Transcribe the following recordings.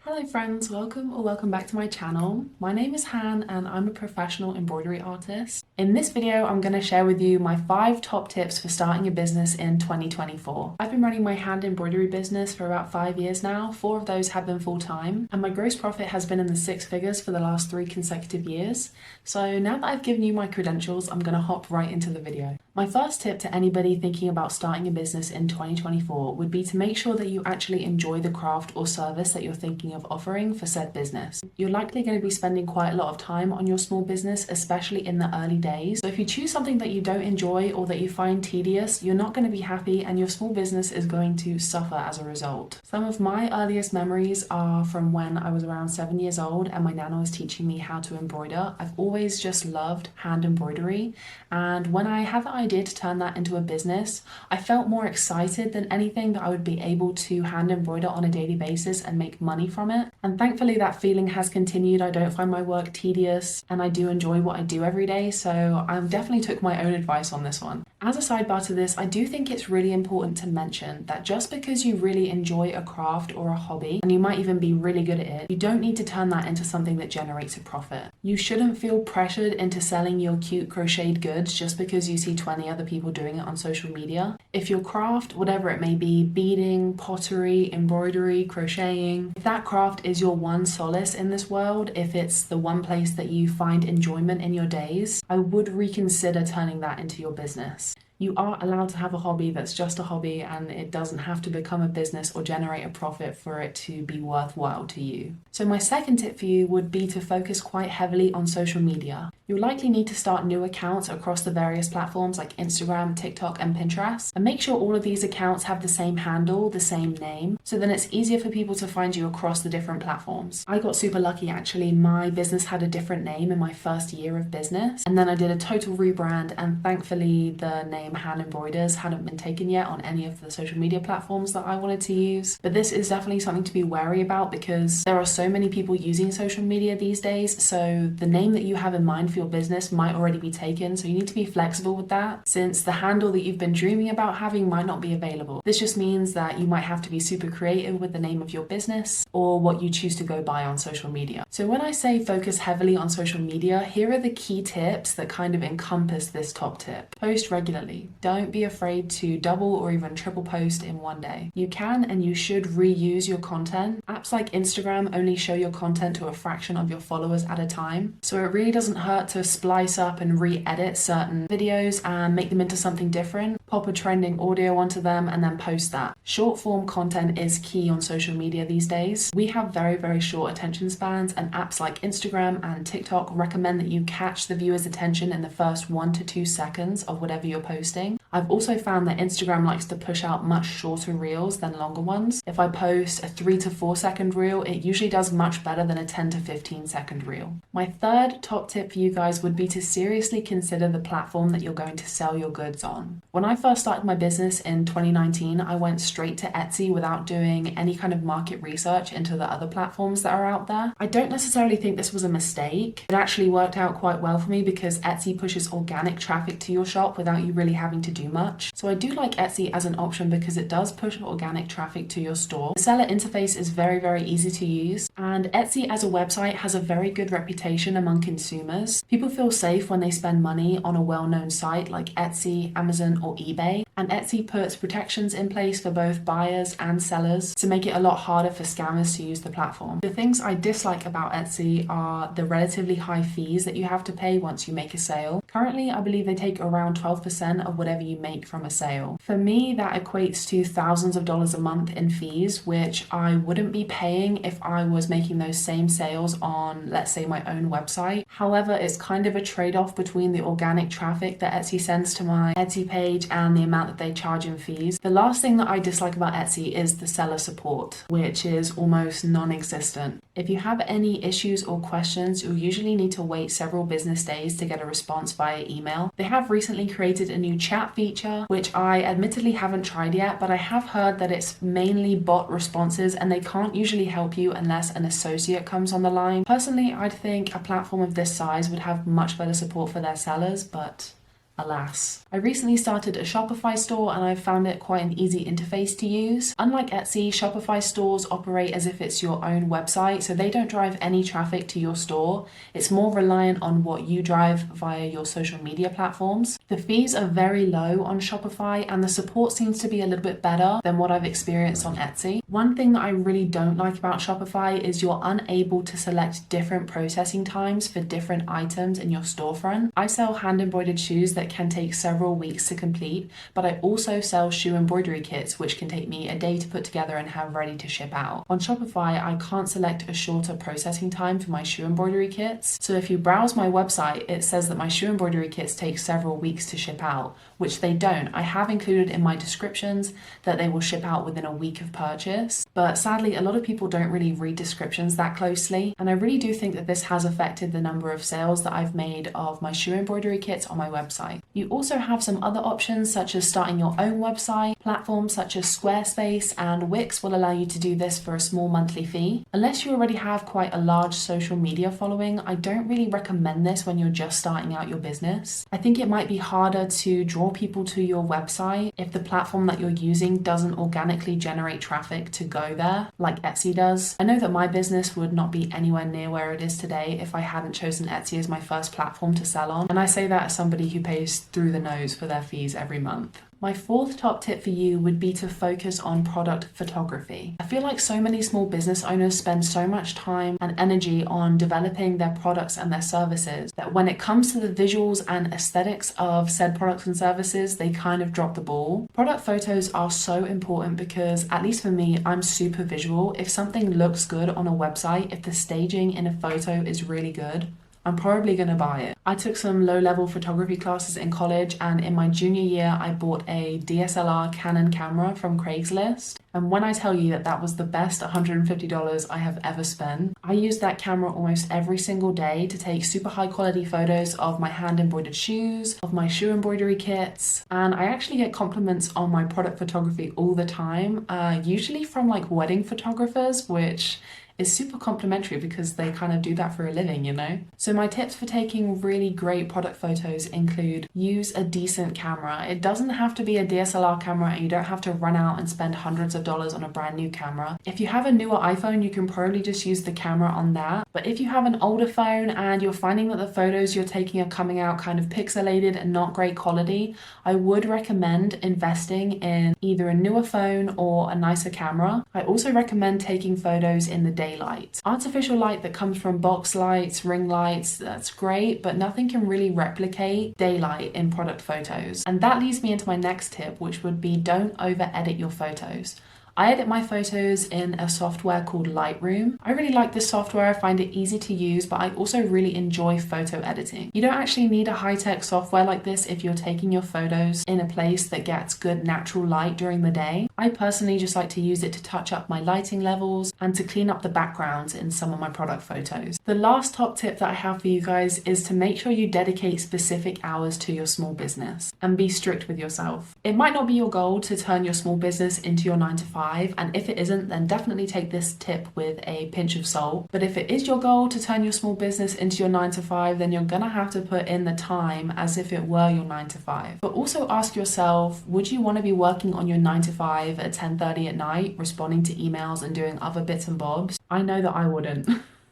Hello friends, welcome back to my channel. My name is Han and I'm a professional embroidery artist. In this video, I'm going to share with you my 5 top tips for starting a business in 2024. I've been running my hand embroidery business for about 5 years now. 4 of those have been full-time, and my gross profit has been in the 6 figures for the last 3 consecutive years. So now that I've given you my credentials, I'm going to hop right into the video. My first tip to anybody thinking about starting a business in 2024 would be to make sure that you actually enjoy the craft or service that you're thinking of offering for said business. You're likely going to be spending quite a lot of time on your small business, especially in the early days. So if you choose something that you don't enjoy or that you find tedious, you're not going to be happy and your small business is going to suffer as a result. Some of my earliest memories are from when I was around 7 years old and my nana was teaching me how to embroider. I've always just loved hand embroidery, and when I had the idea to turn that into a business, I felt more excited than anything that I would be able to hand embroider on a daily basis and make money from it. And thankfully that feeling has continued. I don't find my work tedious and I do enjoy what I do every day, so I definitely took my own advice on this one. As a sidebar to this, I do think it's really important to mention that just because you really enjoy a craft or a hobby, and you might even be really good at it, you don't need to turn that into something that generates a profit. You shouldn't feel pressured into selling your cute crocheted goods just because you see 20 other people doing it on social media. If your craft, whatever it may be, beading, pottery, embroidery, crocheting, if that craft is your one solace in this world, if it's the one place that you find enjoyment in your days, I would reconsider turning that into your business. You are allowed to have a hobby that's just a hobby, and it doesn't have to become a business or generate a profit for it to be worthwhile to you. So my second tip for you would be to focus quite heavily on social media. You'll likely need to start new accounts across the various platforms like Instagram, TikTok, and Pinterest, and make sure all of these accounts have the same handle, the same name, so then it's easier for people to find you across the different platforms. I got super lucky actually. My business had a different name in my first year of business, and then I did a total rebrand, and thankfully the name Hand Embroiders hadn't been taken yet on any of the social media platforms that I wanted to use. But this is definitely something to be wary about because there are so many people using social media these days, so the name that you have in mind for your business might already be taken, so you need to be flexible with that since the handle that you've been dreaming about having might not be available. This just means that you might have to be super creative with the name of your business or what you choose to go by on social media. So when I say focus heavily on social media, here are the key tips that kind of encompass this top tip. Post regularly. Don't be afraid to double or even triple post in one day. You can and you should reuse your content. Apps like Instagram only show your content to a fraction of your followers at a time, so it really doesn't hurt to splice up and re-edit certain videos and make them into something different. Pop a trending audio onto them and then post that. Short form content is key on social media these days. We have very short attention spans, and apps like Instagram and TikTok recommend that you catch the viewer's attention in the first 1 to 2 seconds of whatever you're posting. I've also found that Instagram likes to push out much shorter reels than longer ones. If I post a 3 to 4 second reel, it usually does much better than a 10 to 15 second reel. My third top tip for you guys would be to seriously consider the platform that you're going to sell your goods on. When I first started my business in 2019, I went straight to Etsy without doing any kind of market research into the other platforms that are out there. I don't necessarily think this was a mistake. It actually worked out quite well for me because Etsy pushes organic traffic to your shop without you really having to do much. So I do like Etsy as an option because it does push organic traffic to your store. The seller interface is very easy to use, and Etsy as a website has a very good reputation among consumers. People feel safe when they spend money on a well-known site like Etsy, Amazon, or eBay, and Etsy puts protections in place for both buyers and sellers to make it a lot harder for scammers to use the platform. The things I dislike about Etsy are the relatively high fees that you have to pay once you make a sale. Currently, I believe they take around 12% of whatever you make from a sale. For me, that equates to thousands of dollars a month in fees, which I wouldn't be paying if I was making those same sales on, let's say, my own website. However, it's kind of a trade-off between the organic traffic that Etsy sends to my Etsy page and the amount that they charge in fees. The last thing that I dislike about Etsy is the seller support, which is almost non-existent. If you have any issues or questions, you'll usually need to wait several business days to get a response via email. They have recently created a new chat feature, which I admittedly haven't tried yet, but I have heard that it's mainly bot responses and they can't usually help you unless an associate comes on the line. Personally, I'd think a platform of this size would have much better support for their sellers, but Alas. I recently started a Shopify store and I've found it quite an easy interface to use. Unlike Etsy, Shopify stores operate as if it's your own website, so they don't drive any traffic to your store. It's more reliant on what you drive via your social media platforms. The fees are very low on Shopify and the support seems to be a little bit better than what I've experienced on Etsy. One thing that I really don't like about Shopify is you're unable to select different processing times for different items in your storefront. I sell hand embroidered shoes that can take several weeks to complete, but I also sell shoe embroidery kits which can take me a day to put together and have ready to ship out. On Shopify, I can't select a shorter processing time for my shoe embroidery kits, so if you browse my website, it says that my shoe embroidery kits take several weeks to ship out, which they don't. I have included in my descriptions that they will ship out within a week of purchase, but sadly a lot of people don't really read descriptions that closely, and I really do think that this has affected the number of sales that I've made of my shoe embroidery kits on my website. You also have some other options such as starting your own website. Platforms such as Squarespace and Wix will allow you to do this for a small monthly fee. Unless you already have quite a large social media following, I don't really recommend this when you're just starting out your business. I think it might be harder to draw people to your website if the platform that you're using doesn't organically generate traffic to go there like Etsy does. I know that my business would not be anywhere near where it is today if I hadn't chosen Etsy as my first platform to sell on, and I say that as somebody who pays through the nose for their fees every month. My fourth top tip for you would be to focus on product photography. I feel like so many small business owners spend so much time and energy on developing their products and their services that when it comes to the visuals and aesthetics of said products and services, they kind of drop the ball. Product photos are so important because, at least for me, I'm super visual. If something looks good on a website, if the staging in a photo is really good, I'm probably going to buy it. I took some low-level photography classes in college, and in my junior year, I bought a DSLR Canon camera from Craigslist. And when I tell you that that was the best $150 I have ever spent, I used that camera almost every single day to take super high quality photos of my hand embroidered shoes, of my shoe embroidery kits, and I actually get compliments on my product photography all the time, usually from like wedding photographers, which is super complimentary because they kind of do that for a living, you know? So my tips for taking really great product photos include use a decent camera. It doesn't have to be a DSLR camera and you don't have to run out and spend hundreds of dollars on a brand new camera. If you have a newer iPhone, you can probably just use the camera on that. But if you have an older phone and you're finding that the photos you're taking are coming out kind of pixelated and not great quality, I would recommend investing in either a newer phone or a nicer camera. I also recommend taking photos in the daylight. Artificial light that comes from box lights, ring lights, that's great, but nothing can really replicate daylight in product photos. And that leads me into my next tip, which would be don't over edit your photos. I edit my photos in a software called Lightroom. I really like this software, I find it easy to use, but I also really enjoy photo editing. You don't actually need a high-tech software like this if you're taking your photos in a place that gets good natural light during the day. I personally just like to use it to touch up my lighting levels and to clean up the backgrounds in some of my product photos. The last top tip that I have for you guys is to make sure you dedicate specific hours to your small business and be strict with yourself. It might not be your goal to turn your small business into your 9-to-5, and if it isn't, then definitely take this tip with a pinch of salt. But if it is your goal to turn your small business into your 9-to-5, then you're gonna have to put in the time as if it were your 9-to-5. But also ask yourself, would you want to be working on your 9-to-5 at 10:30 at night, responding to emails and doing other bits and bobs? I know that I wouldn't.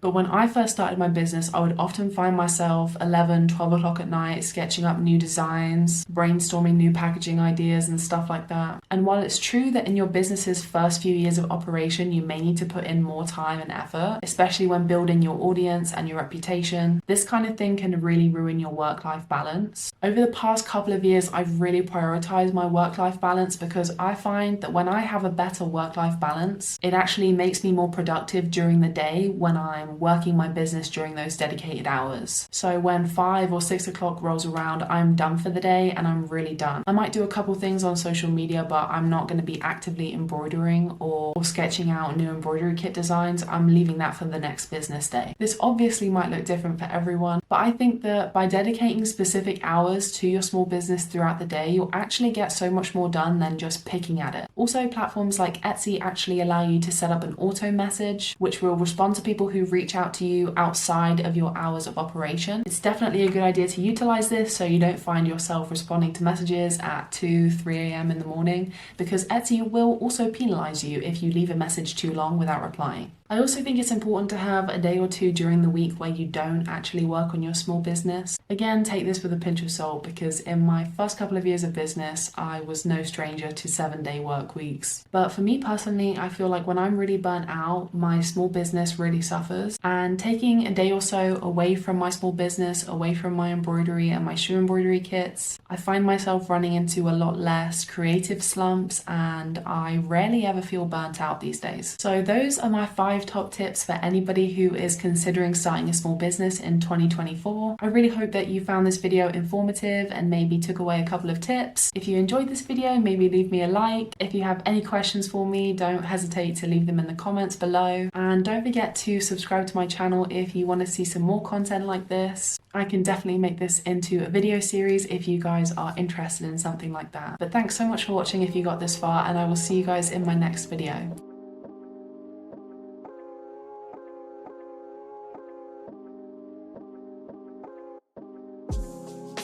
But when I first started my business, I would often find myself 11, 12 o'clock at night sketching up new designs, brainstorming new packaging ideas and stuff like that. And while it's true that in your business's first few years of operation, you may need to put in more time and effort, especially when building your audience and your reputation, this kind of thing can really ruin your work-life balance. Over the past couple of years, I've really prioritized my work-life balance because I find that when I have a better work-life balance, it actually makes me more productive during the day when I'm working my business during those dedicated hours. So when 5 or 6 o'clock rolls around, I'm done for the day and I'm really done. I might do a couple things on social media, but I'm not going to be actively embroidering or sketching out new embroidery kit designs. I'm leaving that for the next business day. This obviously might look different for everyone, but I think that by dedicating specific hours to your small business throughout the day, you'll actually get so much more done than just picking at it. Also, platforms like Etsy actually allow you to set up an auto message, which will respond to people who reach out to you outside of your hours of operation. It's definitely a good idea to utilize this so you don't find yourself responding to messages at 2, 3 a.m. in the morning, because Etsy will also penalize you if you leave a message too long without replying. I also think it's important to have a day or two during the week where you don't actually work on your small business. Again, take this with a pinch of salt, because in my first couple of years of business, I was no stranger to 7-day work weeks. But for me personally, I feel like when I'm really burnt out, my small business really suffers. And taking a day or so away from my small business, away from my embroidery and my shoe embroidery kits, I find myself running into a lot less creative slumps, and I rarely ever feel burnt out these days. So those are my 5 top tips for anybody who is considering starting a small business in 2024. I really hope that you found this video informative and maybe took away a couple of tips. If you enjoyed this video, maybe leave me a like. If you have any questions for me, don't hesitate to leave them in the comments below. And don't forget to subscribe to my channel if you want to see some more content like this. I can definitely make this into a video series if you guys are interested in something like that. But thanks so much for watching if you got this far, and I will see you guys in my next video.